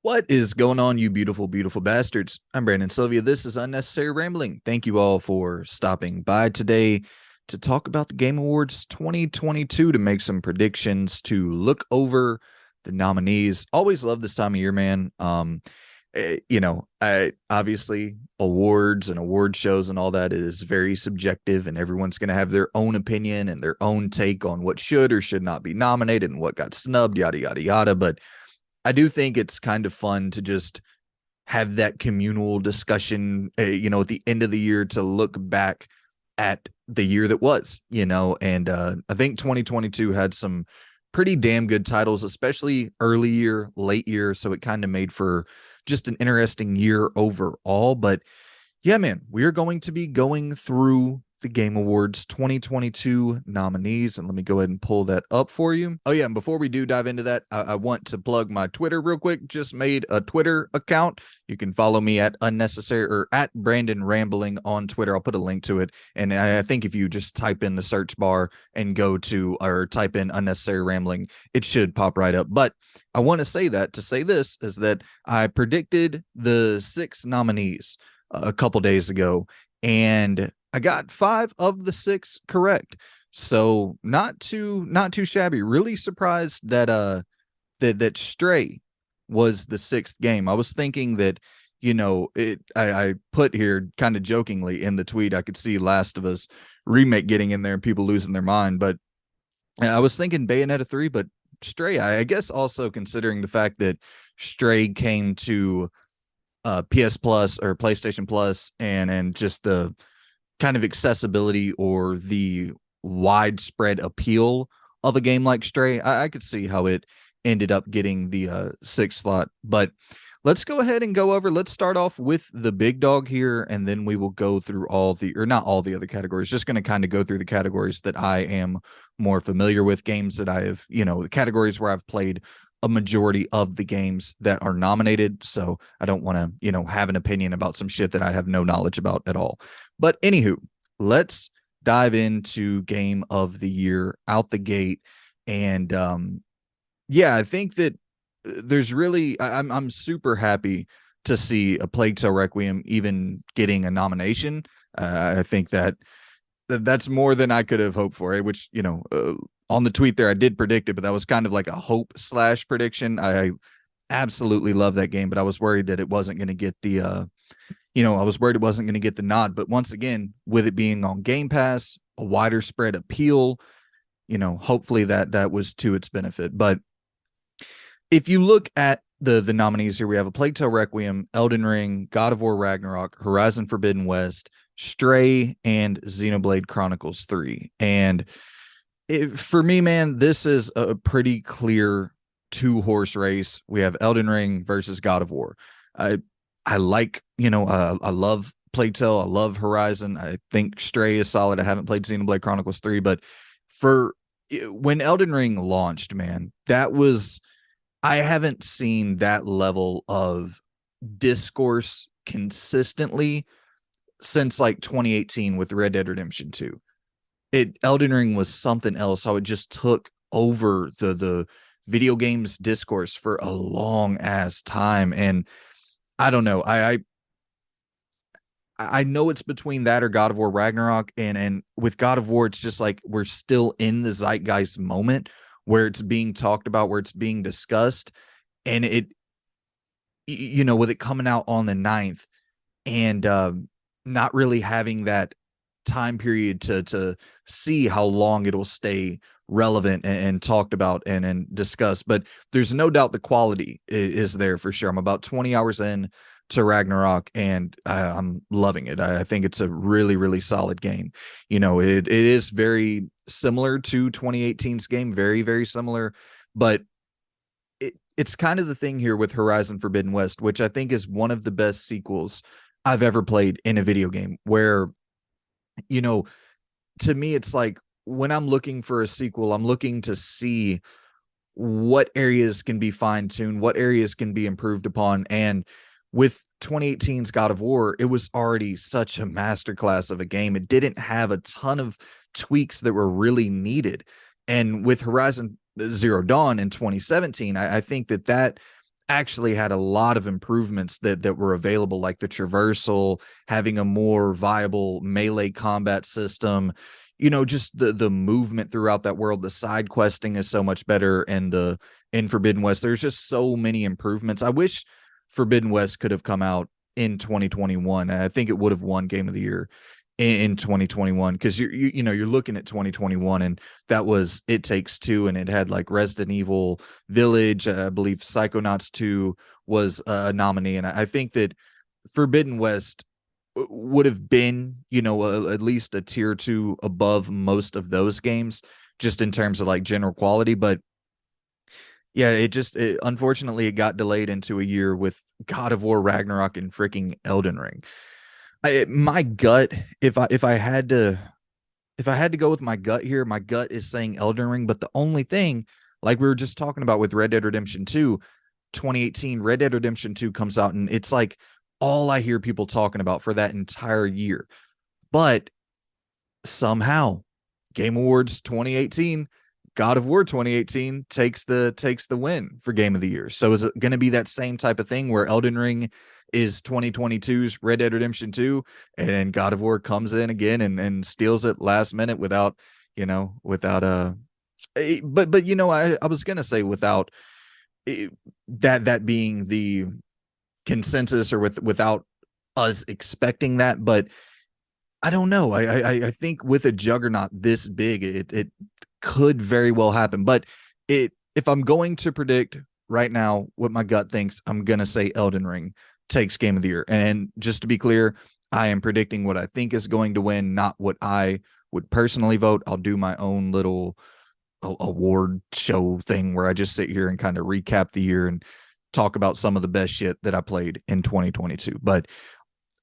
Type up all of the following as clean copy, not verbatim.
What is going on, you beautiful, beautiful bastards? I'm Brandon Sylvia. This is Unnecessary Rambling. Thank you all for stopping by today to talk about the Game Awards 2022, to make some predictions, to look over the nominees. Always love this time of year, man. I obviously awards and award shows and all that is very subjective, and everyone's going to have their own opinion and their own take on what should or should not be nominated and what got snubbed, yada, yada, yada. But I do think it's kind of fun to just have that communal discussion, at the end of the year, to look back at the year that was, and I think 2022 had some pretty damn good titles, especially early year, late year. So it kind of made for just an interesting year overall. But yeah, man, we are going to be going through the Game Awards 2022 nominees. And let me go ahead and pull that up for you. Oh, yeah. And before we do dive into that, I want to plug my Twitter real quick. Just made a Twitter account. You can follow me at unnecessary or at Brandon Rambling on Twitter. I'll put a link to it. And I think if you just type in the search bar and go to or type in unnecessary rambling, it should pop right up. But I want to say that to say this is that I predicted the 6 nominees a couple days ago, and I got 5 of the 6 correct. So not too shabby. Really surprised that that Stray was the 6th game. I was thinking that, I put here kind of jokingly in the tweet, I could see Last of Us remake getting in there and people losing their mind, but I was thinking Bayonetta 3, but Stray, I guess, also considering the fact that Stray came to PS Plus or PlayStation Plus, and just the kind of accessibility or the widespread appeal of a game like Stray, I could see how it ended up getting the 6th slot. But let's go ahead and go over. Let's start off with the big dog here, and then we will go through all the, or not all the other categories, just going to kind of go through the categories that I am more familiar with, games that I have, the categories where I've played a majority of the games that are nominated. So I don't want to, have an opinion about some shit that I have no knowledge about at all. But anywho, let's dive into Game of the Year out the gate. And yeah, I think that there's really, I'm super happy to see A Plague Tale Requiem even getting a nomination. I think that's more than I could have hoped for, which, on the tweet there, I did predict it, but that was kind of like a hope / prediction. I absolutely love that game, but I was worried that it wasn't going to get the, I was worried it wasn't going to get the nod. But once again, with it being on Game Pass, a wider spread appeal, hopefully that was to its benefit. But if you look at the nominees here, we have A Plague Tale Requiem, Elden Ring, God of War Ragnarok, Horizon Forbidden West, Stray, and Xenoblade Chronicles 3. And for me, man, this is a pretty clear 2-horse race. We have Elden Ring versus God of War. I like, I love Plague Tale. I love Horizon. I think Stray is solid. I haven't played Xenoblade Chronicles 3, but when Elden Ring launched, man, I haven't seen that level of discourse consistently since like 2018 with Red Dead Redemption 2. Elden Ring was something else. How it just took over the video games discourse for a long ass time. And I don't know. I know it's between that or God of War Ragnarok, and with God of War, it's just like we're still in the zeitgeist moment where it's being talked about, where it's being discussed, and with it coming out on the 9th, and not really having that time period to see how long it'll stay relevant and talked about and discussed. But there's no doubt the quality is there for sure. I'm about 20 hours in to Ragnarok, and I'm loving it. I think it's a really, really solid game. It is very similar to 2018's game, very, very similar, but it's kind of the thing here with Horizon Forbidden West, which I think is one of the best sequels I've ever played in a video game, where, to me, it's like when I'm looking for a sequel, I'm looking to see what areas can be fine-tuned, what areas can be improved upon. And with 2018's God of War, it was already such a masterclass of a game. It didn't have a ton of tweaks that were really needed. And with Horizon Zero Dawn in 2017, I think that actually had a lot of improvements that were available, like the traversal, having a more viable melee combat system, just the movement throughout that world. The side questing is so much better, and the in Forbidden West, there's just so many improvements. I wish Forbidden West could have come out in 2021. I think it would have won Game of the Year in 2021, because you're looking at 2021, and that was It Takes Two, and it had like Resident Evil Village. I believe Psychonauts 2 was a nominee, and I think that Forbidden West would have been, at least a tier two above most of those games, just in terms of like general quality. But yeah, unfortunately it got delayed into a year with God of War Ragnarok and freaking Elden Ring. My gut, if I had to go with my gut here, my gut is saying Elden Ring. But the only thing, like we were just talking about with Red Dead Redemption 2, 2018, Red Dead Redemption 2 comes out, and it's like all I hear people talking about for that entire year. But somehow, Game Awards 2018, God of War 2018 takes the win for Game of the Year. So is it going to be that same type of thing where Elden Ring is 2022's Red Dead Redemption 2, and God of War comes in again and steals it last minute without, without but I was going to say without that being the consensus, or without us expecting that. But I don't know. I think with a juggernaut this big, it could very well happen. But if I'm going to predict right now what my gut thinks, I'm gonna say Elden Ring takes Game of the Year. And just to be clear, I am predicting what I think is going to win, not what I would personally vote. I'll do my own little award show thing where I just sit here and kind of recap the year and talk about some of the best shit that I played in 2022. But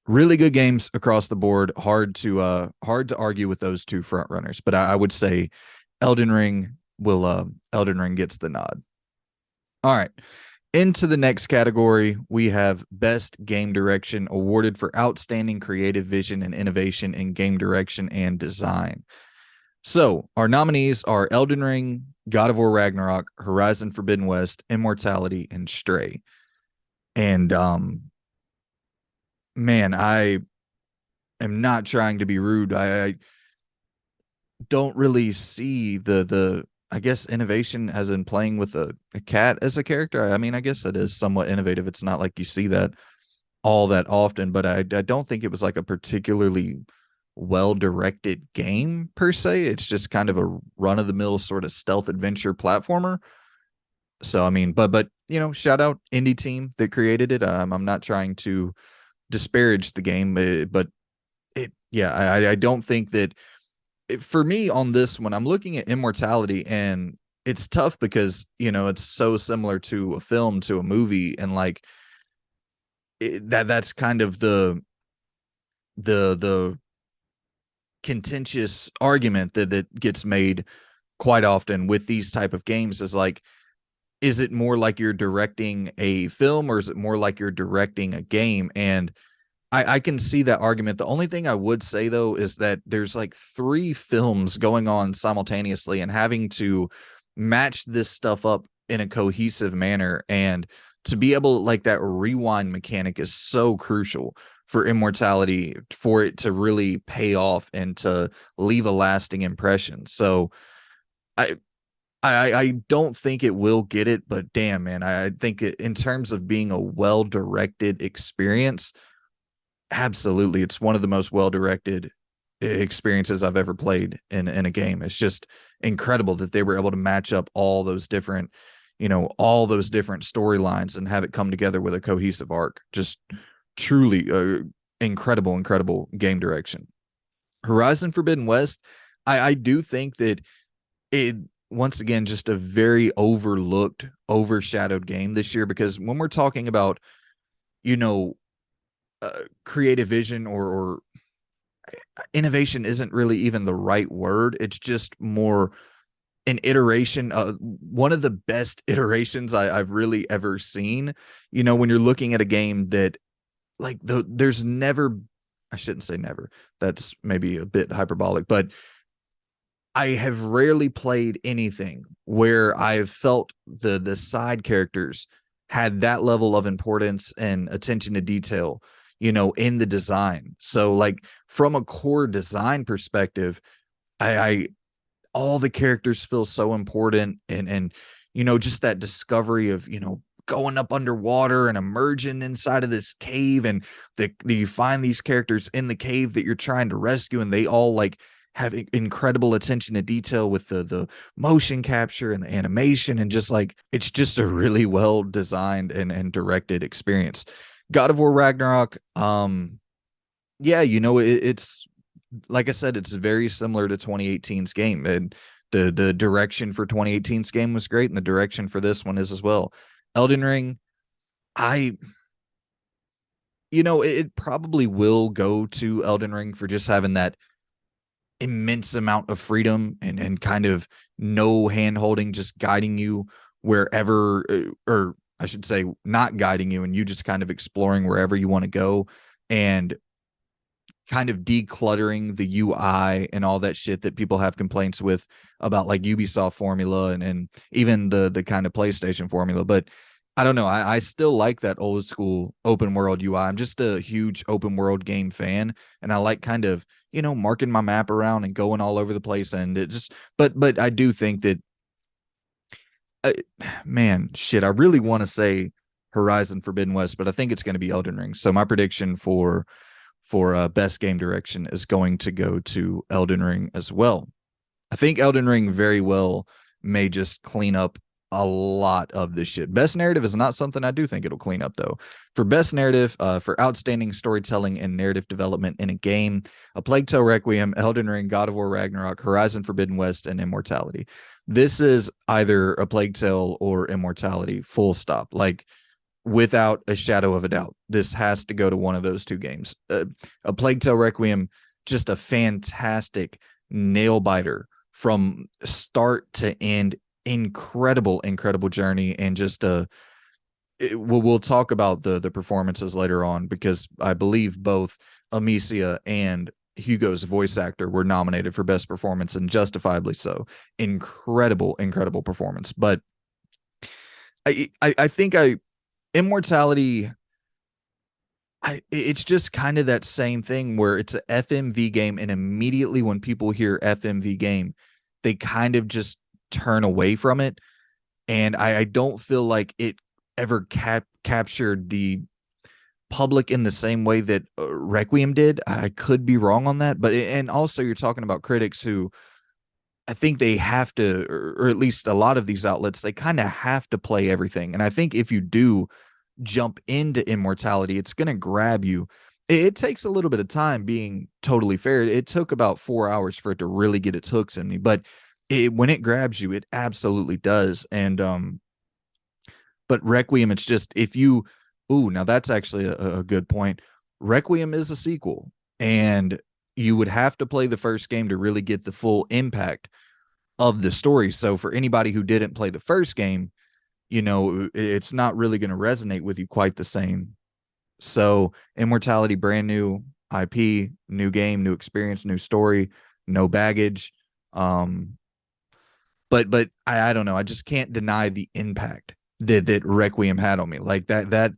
really good games across the board. Hard to argue with those two front runners. But I would say Elden Ring gets the nod. All right. Into the next category, we have Best Game Direction, awarded for outstanding creative vision and innovation in game direction and design. So our nominees are Elden Ring, God of War Ragnarok, Horizon Forbidden West, Immortality, and Stray. And man, I am not trying to be rude. I don't really see the I guess innovation as in playing with a cat as a character. I mean, I guess it is somewhat innovative. It's not like you see that all that often, but I don't think it was like a particularly well directed game per se. It's just kind of a run of the mill sort of stealth adventure platformer. So I mean, but shout out indie team that created it. I'm not trying to disparage the game, but yeah, I don't think that for me on this one, I'm looking at Immortality, and it's tough because it's so similar to a film, to a movie, and like that's kind of the contentious argument that gets made quite often with these type of games, is like, is it more like you're directing a film, or is it more like you're directing a game? And I can see that argument. The only thing I would say, though, is that there's like 3 films going on simultaneously, and having to match this stuff up in a cohesive manner, and to be able, like, that rewind mechanic is so crucial for Immortality, for it to really pay off and to leave a lasting impression. So I don't think it will get it, but damn, man, I think in terms of being a well-directed experience, absolutely, it's one of the most well-directed experiences I've ever played in a game. It's just incredible that they were able to match up all those different storylines and have it come together with a cohesive arc. Just truly incredible game direction. Horizon Forbidden West, I do think that it, once again, just a very overlooked, overshadowed game this year, because when we're talking about, creative vision, or innovation isn't really even the right word. It's just more an iteration, one of the best iterations I've really ever seen. When you're looking at a game that, like, there's never, I shouldn't say never, that's maybe a bit hyperbolic, but I have rarely played anything where I've felt the side characters had that level of importance and attention to detail, in the design. So like from a core design perspective, I all the characters feel so important, and just that discovery of going up underwater and emerging inside of this cave, and you find these characters in the cave that you're trying to rescue, and they all like have incredible attention to detail with the motion capture and the animation, and just like it's just a really well designed and directed experience. God of War Ragnarok, yeah, it's like I said, it's very similar to 2018's game, and the direction for 2018's game was great, and the direction for this one is as well. Elden Ring, I it probably will go to Elden Ring for just having that immense amount of freedom, and kind of no hand holding, just guiding you wherever, or I should say, not guiding you, and you just kind of exploring wherever you want to go, and kind of decluttering the UI and all that shit that people have complaints with about, like Ubisoft formula, and even the kind of PlayStation formula. But I don't know. I still like that old school open world UI. I'm just a huge open world game fan, and I like kind of, marking my map around and going all over the place. And it just, but I do think that, uh, man, shit, I really want to say Horizon Forbidden West, but I think it's going to be Elden Ring. So my prediction for best game direction is going to go to Elden Ring as well. I think Elden Ring very well may just clean up a lot of this shit. Best narrative is not something I do think it'll clean up, though. For best narrative, for outstanding storytelling and narrative development in a game, A Plague Tale Requiem, Elden Ring, God of War Ragnarok, Horizon Forbidden West, and Immortality. This is either A Plague Tale or Immortality, full stop. Like, without a shadow of a doubt, this has to go to one of those two games. A Plague Tale Requiem, just a fantastic nail biter from start to end. Incredible, incredible journey, and just we'll talk about the performances later on, because I believe both Amicia and Hugo's voice actor were nominated for best performance, and justifiably so. Incredible, incredible performance. But I think Immortality, it's just kind of that same thing where it's a FMV game, and immediately when people hear FMV game, they kind of just turn away from it. And I don't feel like it ever captured the public in the same way that Requiem did. I could be wrong on that, but and also you're talking about critics who, I think they have to, or at least a lot of these outlets, they kind of have to play everything. And I think if you do jump into Immortality, it's going to grab you. It takes a little bit of time, being totally fair. It took about 4 hours for it to really get its hooks in me, but when it grabs you, it absolutely does. And but Requiem, it's just, if you, ooh, now that's actually a good point. Requiem is a sequel, and you would have to play the first game to really get the full impact of the story. So for anybody who didn't play the first game, it's not really going to resonate with you quite the same. So Immortality, brand new IP, new game, new experience, new story, no baggage. But I don't know. I just can't deny the impact that Requiem had on me. Like that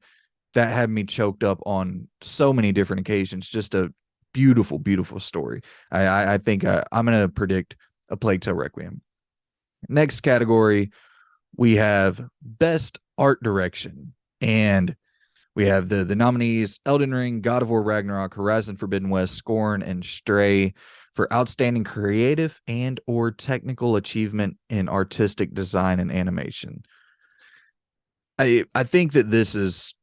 had me choked up on so many different occasions. Just a beautiful, beautiful story. I think I'm gonna predict A Plague Tale Requiem. Next category, we have best art direction, and we have the nominees: Elden Ring, God of War Ragnarok, Horizon Forbidden West, Scorn, and Stray for outstanding creative and or technical achievement in artistic design and animation. I think that this is,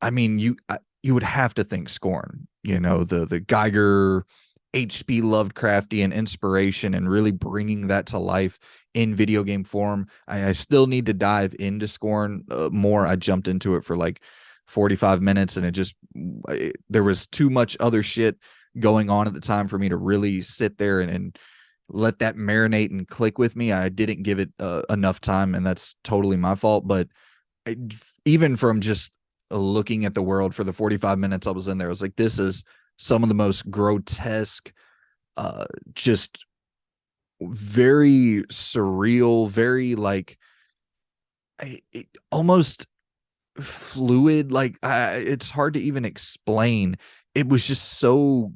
I mean, you would have to think Scorn, the Geiger HP Lovecraftian inspiration, and really bringing that to life in video game form. I still need to dive into Scorn more. I jumped into it for like 45 minutes, and there was too much other shit going on at the time for me to really sit there and let that marinate and click with me. I didn't give it enough time, and that's totally my fault. But even from just looking at the world for the 45 minutes I was in there, I was like, this is some of the most grotesque, just very surreal, very like, almost fluid. Like it's hard to even explain. It was just so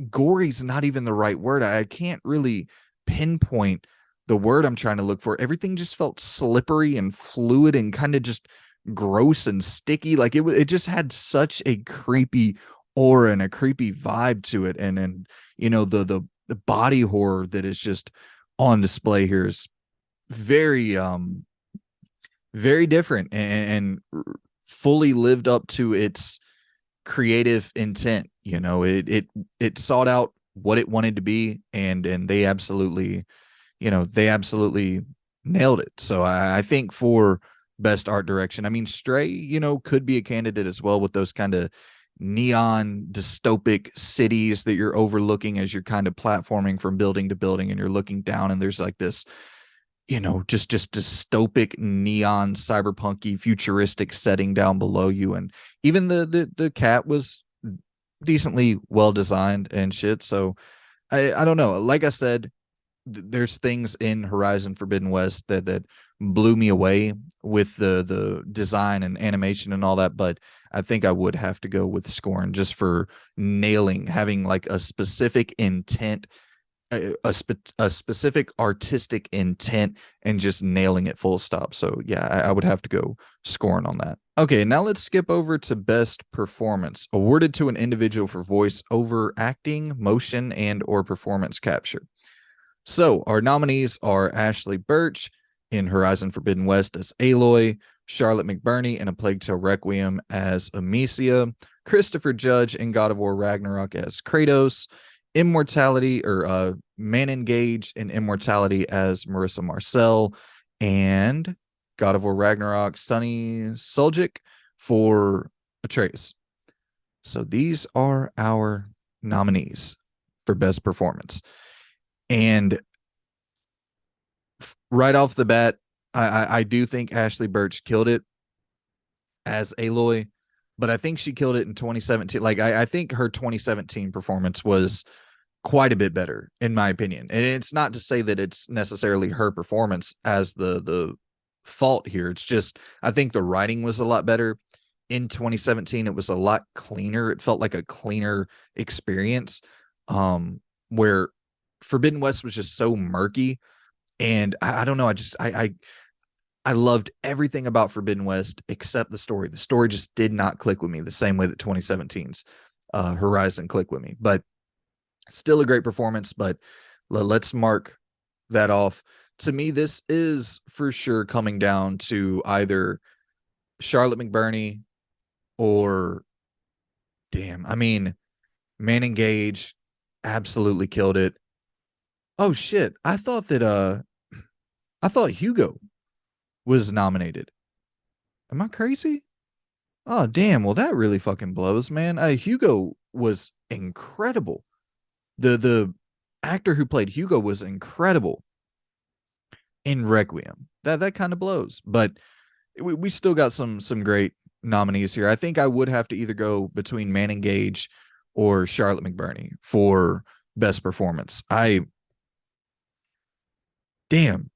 gory's not even the right word. I can't really pinpoint the word I'm trying to look for. Everything just felt slippery and fluid and kind of just gross and sticky. Like it just had such a creepy aura and a creepy vibe to it. And you know, the body horror that is just on display here is very very different and fully lived up to its creative intent. You know, it sought out what it wanted to be, and they absolutely, you know, they absolutely nailed it. So I think for best art direction, I mean, Stray, you know, could be a candidate as well with those kind of neon dystopic cities that you're overlooking as you're kind of platforming from building to building, and you're looking down and there's like this, you know, just dystopic neon cyberpunky futuristic setting down below you. And even the cat was decently well designed and shit. So I don't know, like I said, there's things in Horizon Forbidden West that blew me away with the design and animation and all that, but I think I would have to go with Scorn just for nailing, having like a specific intent, a specific artistic intent, and just nailing it full stop. So yeah, I would have to go Scorn on that. Okay, now let's skip over to best performance, awarded to an individual for voice over acting, motion, and or performance capture. So our nominees are Ashley Birch in Horizon Forbidden West as Aloy, Charlotte McBurney in A Plague Tale Requiem as Amicia, Christopher Judge in God of War Ragnarok as Kratos, Immortality or Manon Gage in Immortality as Marissa Marcel, and God of War Ragnarok Sunny Suljic for Atreus. So these are our nominees for best performance. And right off the bat, I do think Ashley Birch killed it as Aloy, but I think she killed it in 2017. Like I think her 2017 performance was quite a bit better, in my opinion. And it's not to say that it's necessarily her performance as the fault here. It's just I think the writing was a lot better in 2017. It was a lot cleaner. It felt like a cleaner experience. Where Forbidden West was just so murky, and I don't know. I loved everything about Forbidden West except the story. The story just did not click with me the same way that 2017's Horizon clicked with me. But still a great performance. But let's mark that off. To me, this is for sure coming down to either Charlotte McBurney or, damn, I mean, Manon Gage absolutely killed it. Oh shit. I thought Hugo was nominated. Am I crazy? Oh damn. Well, that really fucking blows, man. Hugo was incredible. The actor who played Hugo was incredible in Requiem. That kind of blows. But we still got some great nominees here. I think I would have to either go between Manon Gage or Charlotte McBurney for best performance. Damn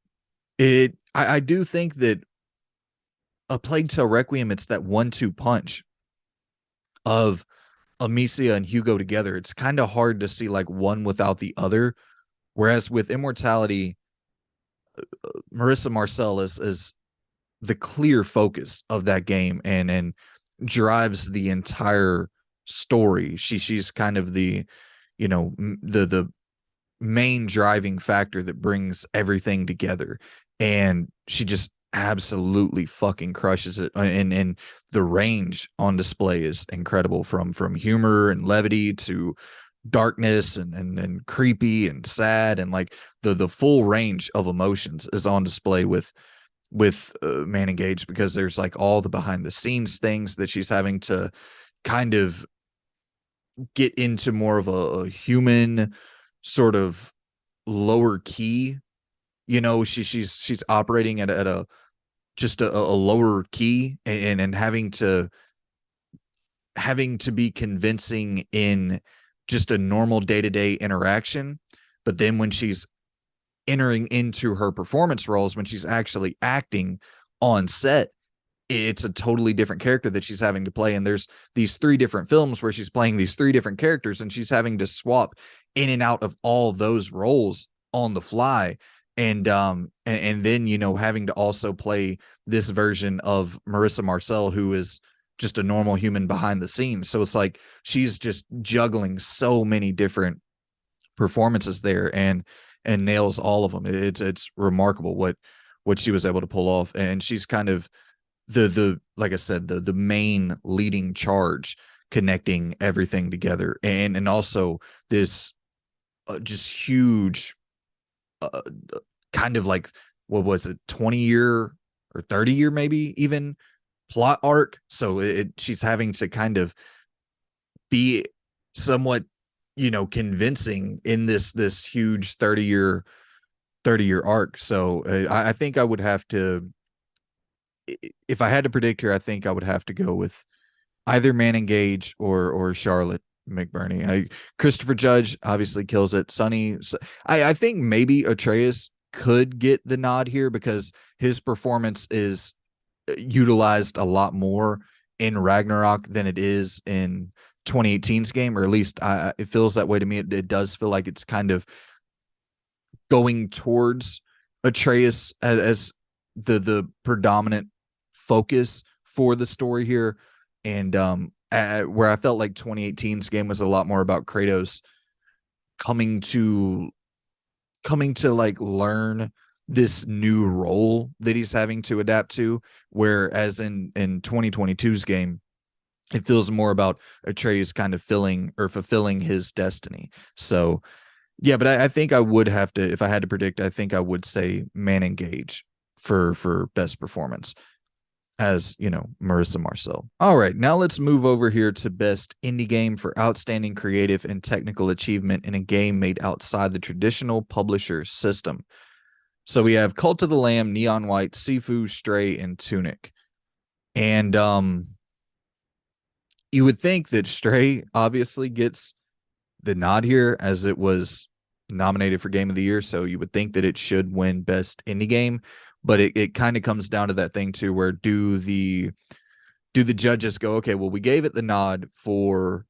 it. I do think that A Plague Tale Requiem, it's that 1-2 punch of Amicia and Hugo together. It's kind of hard to see like one without the other. Whereas with Immortality, Marissa Marcel is the clear focus of that game and drives the entire story. She's kind of the, you know, the main driving factor that brings everything together, and she just absolutely fucking crushes it. And the range on display is incredible, from humor and levity to darkness and creepy and sad, and like the full range of emotions is on display with Manon Gage, because there's like all the behind the scenes things that she's having to kind of get into more of a human sort of lower key. You know, she's operating at a just a lower key, and having to be convincing in just a normal day-to-day interaction. But then when she's entering into her performance roles, when she's actually acting on set, it's a totally different character that she's having to play. And there's these three different films where she's playing these three different characters and she's having to swap in and out of all those roles on the fly. And then, having to also play this version of Marissa Marcel, who is just a normal human behind the scenes. So it's like she's just juggling so many different performances there and nails all of them. It's remarkable what she was able to pull off. And she's kind of the like I said, the main leading charge, connecting everything together, and also this just huge uh, kind of like, what was it, 20-year or 30-year maybe even plot arc. So she's having to kind of be somewhat convincing in this huge 30-year arc. So I think I would have to, if I had to predict here, I think I would have to go with either Manning Gage or Charlotte McBurney. Christopher Judge obviously kills it. Sonny, I think maybe Atreus could get the nod here because his performance is utilized a lot more in Ragnarok than it is in 2018's game, or at least it feels that way to me. It does feel like it's kind of going towards Atreus as the predominant focus for the story here. And where I felt like 2018's game was a lot more about Kratos coming to like learn this new role that he's having to adapt to, whereas in 2022's game it feels more about Atreus kind of fulfilling his destiny. So yeah, but I think I would have to, if I had to predict, I think I would say Manning Gage for best performance as, Marissa Marcel. All right, now let's move over here to best indie game for outstanding creative and technical achievement in a game made outside the traditional publisher system. So we have Cult of the Lamb, Neon White, Sifu, Stray, and Tunic. And you would think that Stray obviously gets the nod here, as it was nominated for Game of the Year. So you would think that it should win best indie game, but it kind of comes down to that thing too, where do the judges go, okay, well, we gave it the nod for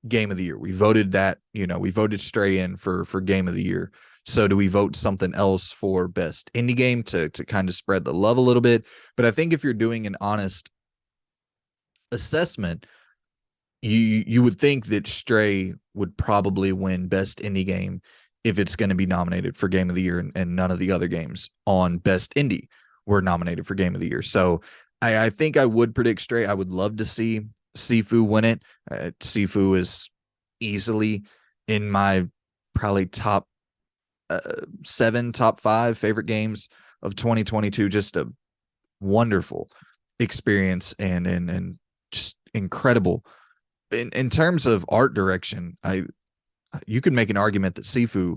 Game of the Year. We voted that, we voted Stray in for Game of the Year. So do we vote something else for best indie game to kind of spread the love a little bit? But I think if you're doing an honest assessment, you would think that Stray would probably win best indie game if it's going to be nominated for Game of the Year, and none of the other games on best indie were nominated for Game of the Year. So I think I would predict Stray. I would love to see Sifu win it. Sifu is easily in my probably top 7, top 5 favorite games of 2022. Just a wonderful experience and just incredible. In terms of art direction, you could make an argument that Sifu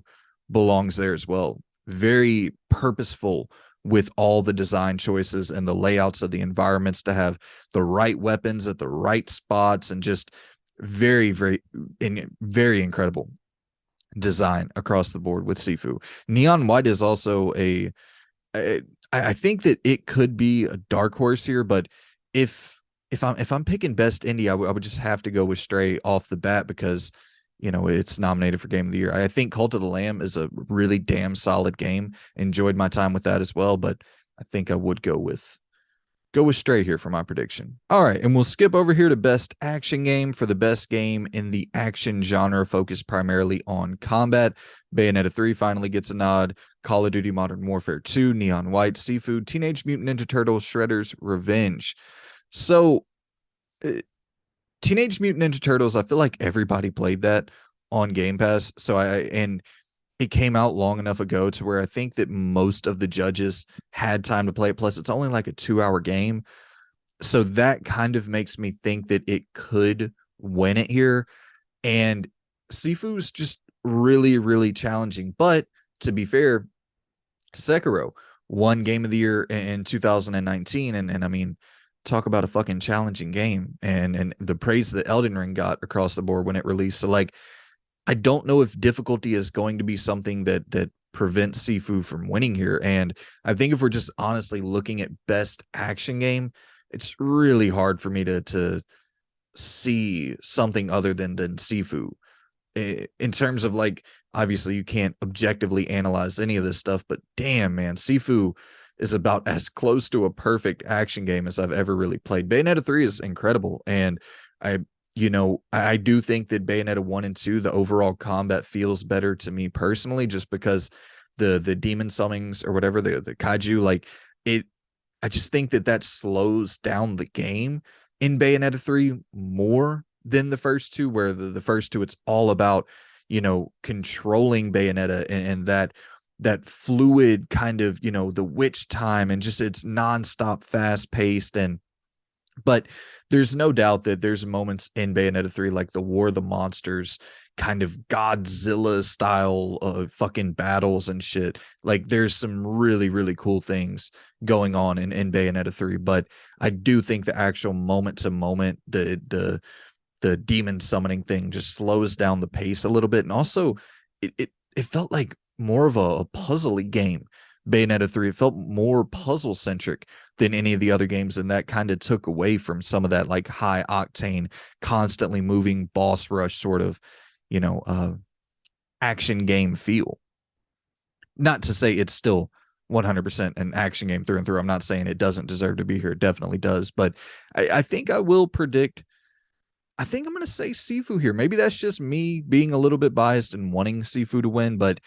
belongs there as well. Very purposeful with all the design choices and the layouts of the environments to have the right weapons at the right spots, and just very, very incredible design across the board with Sifu. Neon White is also I think that it could be a dark horse here, but if I'm picking best indie, I would just have to go with Stray off the bat because it's nominated for Game of the Year. I think Cult of the Lamb is a really damn solid game. Enjoyed my time with that as well, but I think I would go with Stray here for my prediction. All right, and we'll skip over here to best action game. For the best game in the action genre, focused primarily on combat, Bayonetta 3 finally gets a nod. Call of Duty Modern Warfare 2, Neon White, Seafood, Teenage Mutant Ninja Turtles, Shredder's Revenge. So Teenage Mutant Ninja Turtles, I feel like everybody played that on Game Pass. So and it came out long enough ago to where I think that most of the judges had time to play it. Plus, it's only like a 2-hour game. So that kind of makes me think that it could win it here. And Sifu's just really, really challenging. But to be fair, Sekiro won Game of the Year in 2019. And I mean, talk about a fucking challenging game, and the praise that Elden Ring got across the board when it released. So like, I don't know if difficulty is going to be something that prevents Sifu from winning here. And I think if we're just honestly looking at best action game, it's really hard for me to see something other than Sifu in terms of like, obviously you can't objectively analyze any of this stuff, but damn man, Sifu is about as close to a perfect action game as I've ever really played. Bayonetta 3 is incredible, and I I do think that Bayonetta 1 and 2, the overall combat feels better to me personally, just because the demon summons or whatever, the kaiju, like it I just think that that slows down the game in Bayonetta 3 more than the first two, where the first two, it's all about, controlling Bayonetta, and that fluid kind of, the witch time, and just it's nonstop fast paced. But there's no doubt that there's moments in Bayonetta 3, like the War of the Monsters, kind of Godzilla style fucking battles and shit. Like there's some really, really cool things going on in Bayonetta 3. But I do think the actual moment to moment, the demon summoning thing just slows down the pace a little bit. And also it felt like more of a puzzly game. Bayonetta 3, it felt more puzzle centric than any of the other games, and that kind of took away from some of that like high octane, constantly moving boss rush sort of, you know, uh action game feel. Not to say it's still 100% an action game through and through. I'm not saying it doesn't deserve to be here. It definitely does. But I think I will predict, I think I'm going to say Sifu here. Maybe that's just me being a little bit biased and wanting Sifu to win, but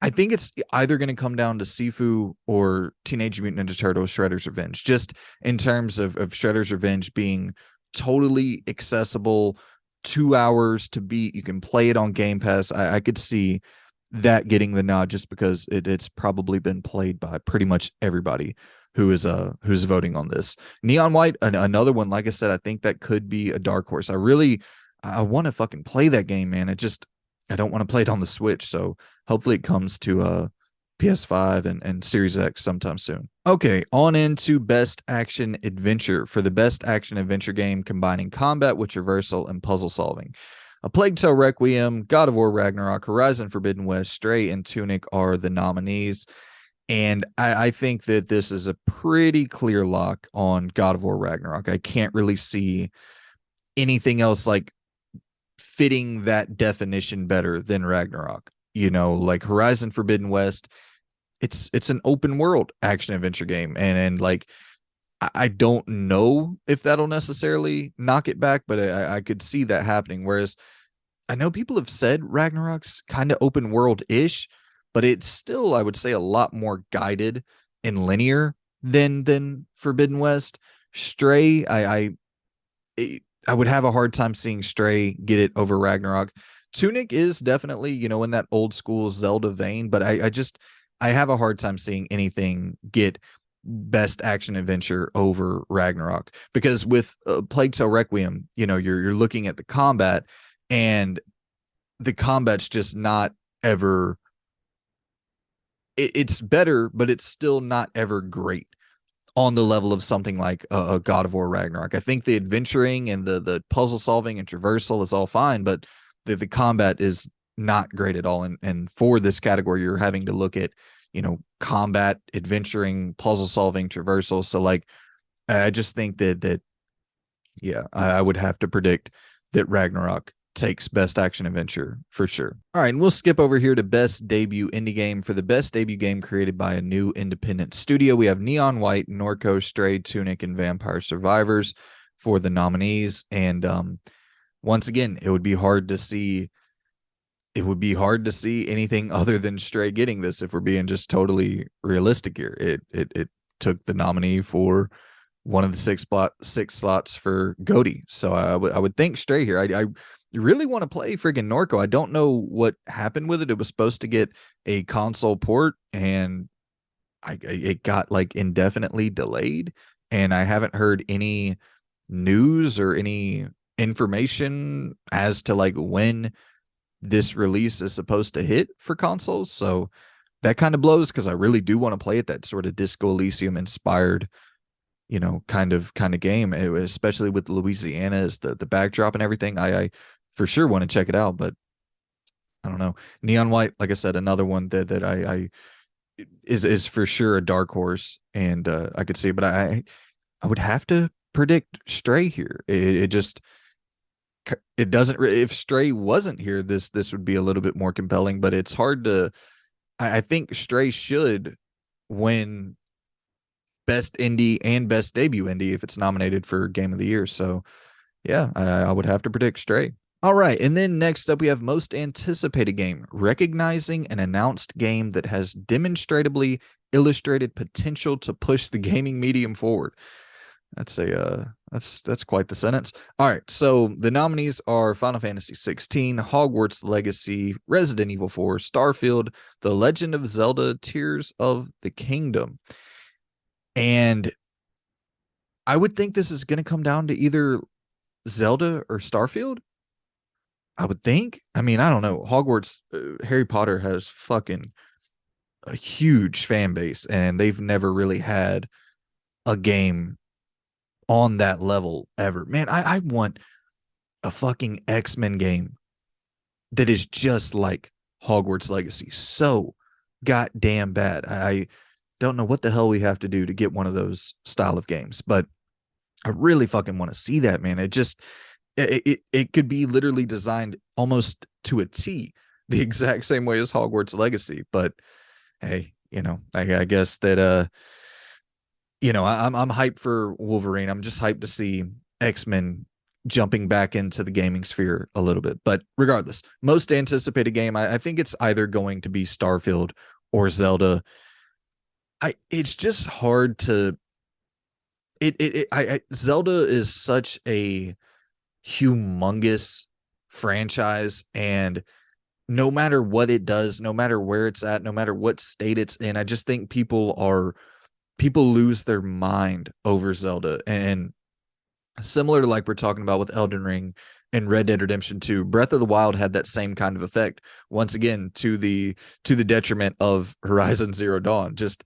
I think it's either going to come down to Sifu or Teenage Mutant Ninja Turtles Shredder's Revenge, just in terms of Shredder's Revenge being totally accessible, 2 hours to beat. You can play it on Game Pass. I could see that getting the nod just because it's probably been played by pretty much everybody who's voting on this. Neon White, another one. Like I said, I think that could be a dark horse. I want to fucking play that game, man. I don't want to play it on the Switch. So hopefully it comes to PS5 and Series X sometime soon. Okay, on into Best Action Adventure. For the Best Action Adventure game combining combat with traversal and puzzle solving, A Plague Tale Requiem, God of War Ragnarok, Horizon Forbidden West, Stray, and Tunic are the nominees. And I think that this is a pretty clear lock on God of War Ragnarok. I can't really see anything else like fitting that definition better than Ragnarok. Like Horizon Forbidden West, it's an open world action adventure game, and like I don't know if that'll necessarily knock it back, but I could see that happening. Whereas I know people have said Ragnarok's kind of open world ish, but it's still, I would say, a lot more guided and linear than Forbidden West. Stray, I would have a hard time seeing Stray get it over Ragnarok. Tunic is definitely, in that old school Zelda vein, but I have a hard time seeing anything get best action adventure over Ragnarok, because with Plague Tale Requiem, you're looking at the combat, and the combat's just not ever, it's better, but it's still not ever great on the level of something like a God of War Ragnarok. I think the adventuring and the puzzle solving and traversal is all fine, but the combat is not great at all. And for this category, you're having to look at, combat, adventuring, puzzle solving, traversal. So like, I just think that yeah, I would have to predict that Ragnarok takes best action adventure for sure. All right, and we'll skip over here to best debut indie game. For the best debut game created by a new independent studio, we have Neon White, Norco, Stray, Tunic, and Vampire Survivors for the nominees. And once again, it would be hard to see anything other than Stray getting this, if we're being just totally realistic here. It took the nominee for one of the six slots for GOTY. So I would think Stray here. I really want to play friggin' Norco. I don't know what happened with it. It was supposed to get a console port, and it got like indefinitely delayed, and I haven't heard any news or any information as to like when this release is supposed to hit for consoles. So that kind of blows, because I really do want to play it. That sort of Disco Elysium inspired, kind of game, especially with Louisiana as the backdrop and everything. I for sure want to check it out, but I don't know. Neon White, like I said, another one that I is for sure a dark horse, and I could see, but I would have to predict Stray here. It just it doesn't if Stray wasn't here, this would be a little bit more compelling, but it's hard to I think Stray should win best indie and best debut indie if it's nominated for game of the year. So yeah, I would have to predict Stray. All right, and then next up we have most anticipated game, recognizing an announced game that has demonstrably illustrated potential to push the gaming medium forward. That's quite the sentence. All right, so the nominees are Final Fantasy 16, Hogwarts Legacy, Resident Evil 4, Starfield, The Legend of Zelda: Tears of the Kingdom. And I would think this is going to come down to either Zelda or Starfield. I would think. I mean, I don't know. Hogwarts, Harry Potter has fucking a huge fan base, and they've never really had a game on that level ever. Man, I want a fucking X-Men game that is just like Hogwarts Legacy. So goddamn bad. I don't know what the hell we have to do to get one of those style of games, but I really fucking want to see that, man. It just it could be literally designed almost to a T, the exact same way as Hogwarts Legacy. But hey, I guess that I'm hyped for Wolverine. I'm just hyped to see X-Men jumping back into the gaming sphere a little bit. But regardless, most anticipated game, I think it's either going to be Starfield or Zelda. It's just hard to Zelda is such a humongous franchise, and no matter what it does, no matter where it's at, no matter what state it's in, I just think people lose their mind over Zelda. And similar to like we're talking about with Elden Ring and Red Dead Redemption 2, Breath of the Wild had that same kind of effect, once again to the detriment of Horizon Zero Dawn. Just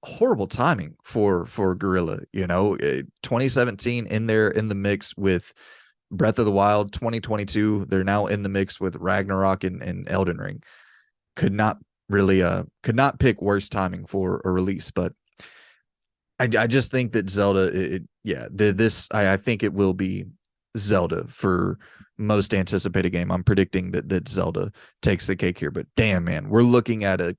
horrible timing for Guerrilla, 2017 in there in the mix with Breath of the Wild. 2022 they're now in the mix with Ragnarok and Elden Ring. Could not pick worse timing for a release. But I just think that Zelda, I think it will be Zelda for most anticipated game. I'm predicting that Zelda takes the cake here. But damn, man, we're looking at a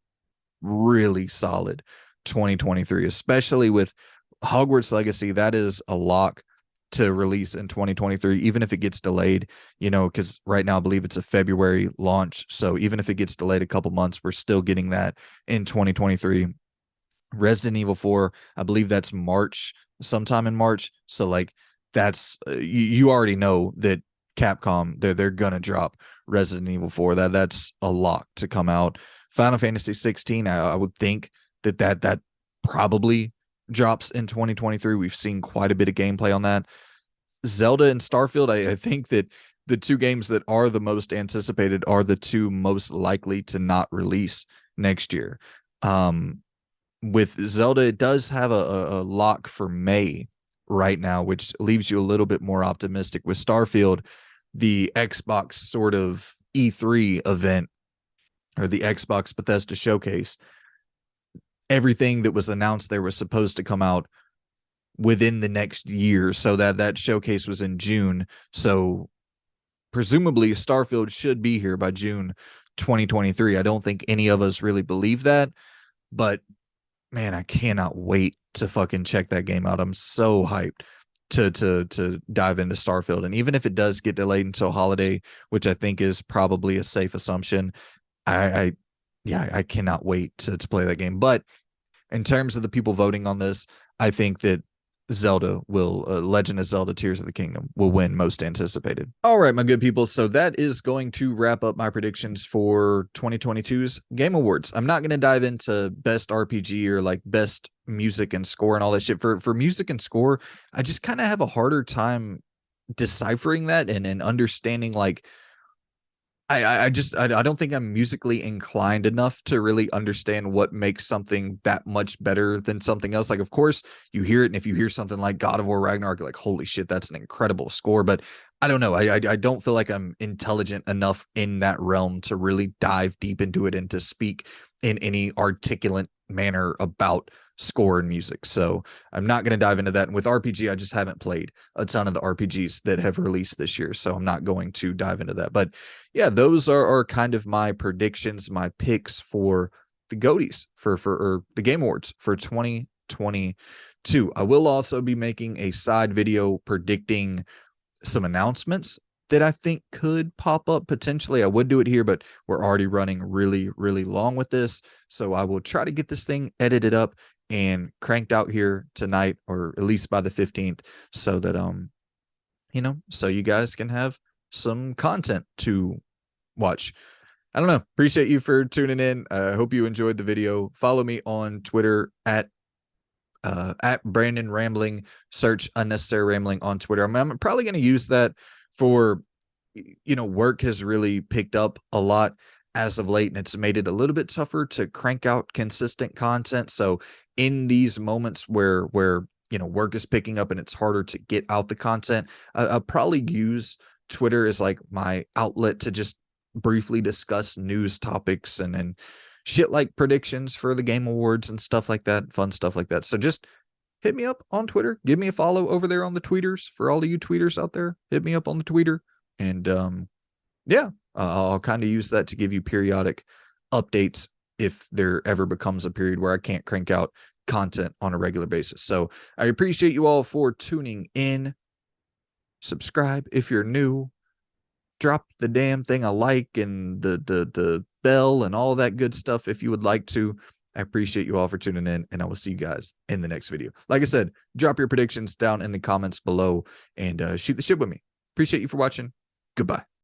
really solid 2023, especially with Hogwarts Legacy. That is a lock to release in 2023, even if it gets delayed, because right now I believe it's a February launch. So even if it gets delayed a couple months, we're still getting that in 2023. Resident Evil 4, I believe that's March, sometime in March. So like that's you already know that Capcom they're gonna drop Resident Evil 4. That's a lock to come out. Final Fantasy 16, I would think that probably drops in 2023. We've seen quite a bit of gameplay on that. Zelda and Starfield, I think that the two games that are the most anticipated are the two most likely to not release next year. With Zelda, it does have a lock for May right now, which leaves you a little bit more optimistic. With Starfield, the Xbox sort of E3 event, or the Xbox Bethesda showcase, everything that was announced there was supposed to come out within the next year. So that showcase was in June. So presumably Starfield should be here by June 2023. I don't think any of us really believe that, but man, I cannot wait to fucking check that game out. I'm so hyped to dive into Starfield. And even if it does get delayed until holiday, which I think is probably a safe assumption, I cannot wait to play that game. But in terms of the people voting on this, I think that Zelda will Legend of Zelda: Tears of the Kingdom will win most anticipated. All right, my good people. So that is going to wrap up my predictions for 2022's Game Awards. I'm not going to dive into best RPG or like best music and score and all that shit. For music and score, I just kind of have a harder time deciphering that and understanding like I don't think I'm musically inclined enough to really understand what makes something that much better than something else. Like, of course, you hear it, and if you hear something like God of War Ragnarok, you're like, holy shit, that's an incredible score. But I don't know. I don't feel like I'm intelligent enough in that realm to really dive deep into it and to speak in any articulate manner about score and music. So I'm not going to dive into that. And with RPG, I just haven't played a ton of the RPGs that have released this year. So I'm not going to dive into that. But yeah, those are kind of my predictions, my picks for the GOTYs or the Game Awards for 2022. I will also be making a side video predicting some announcements that I think could pop up potentially. I would do it here, but we're already running really, really long with this. So I will try to get this thing edited up and cranked out here tonight, or at least by the 15th, so that so you guys can have some content to watch. I don't know. Appreciate you for tuning in. I hope you enjoyed the video. Follow me on Twitter at Brandon Rambling. Search Unnecessary Rambling on Twitter. I'm probably going to use that for, work has really picked up a lot as of late, and it's made it a little bit tougher to crank out consistent content. So in these moments where work is picking up and it's harder to get out the content, I'll probably use Twitter as like my outlet to just briefly discuss news topics and shit like predictions for the Game Awards and stuff like that, fun stuff like that. So just hit me up on Twitter. Give me a follow over there on the tweeters. For all of you tweeters out there, hit me up on the Twitter. And I'll kind of use that to give you periodic updates if there ever becomes a period where I can't crank out content on a regular basis. So I appreciate you all for tuning in. Subscribe if you're new. Drop the damn thing a like and the bell and all that good stuff if you would like to. I appreciate you all for tuning in, and I will see you guys in the next video. Like I said, drop your predictions down in the comments below and shoot the shit with me. Appreciate you for watching. Goodbye.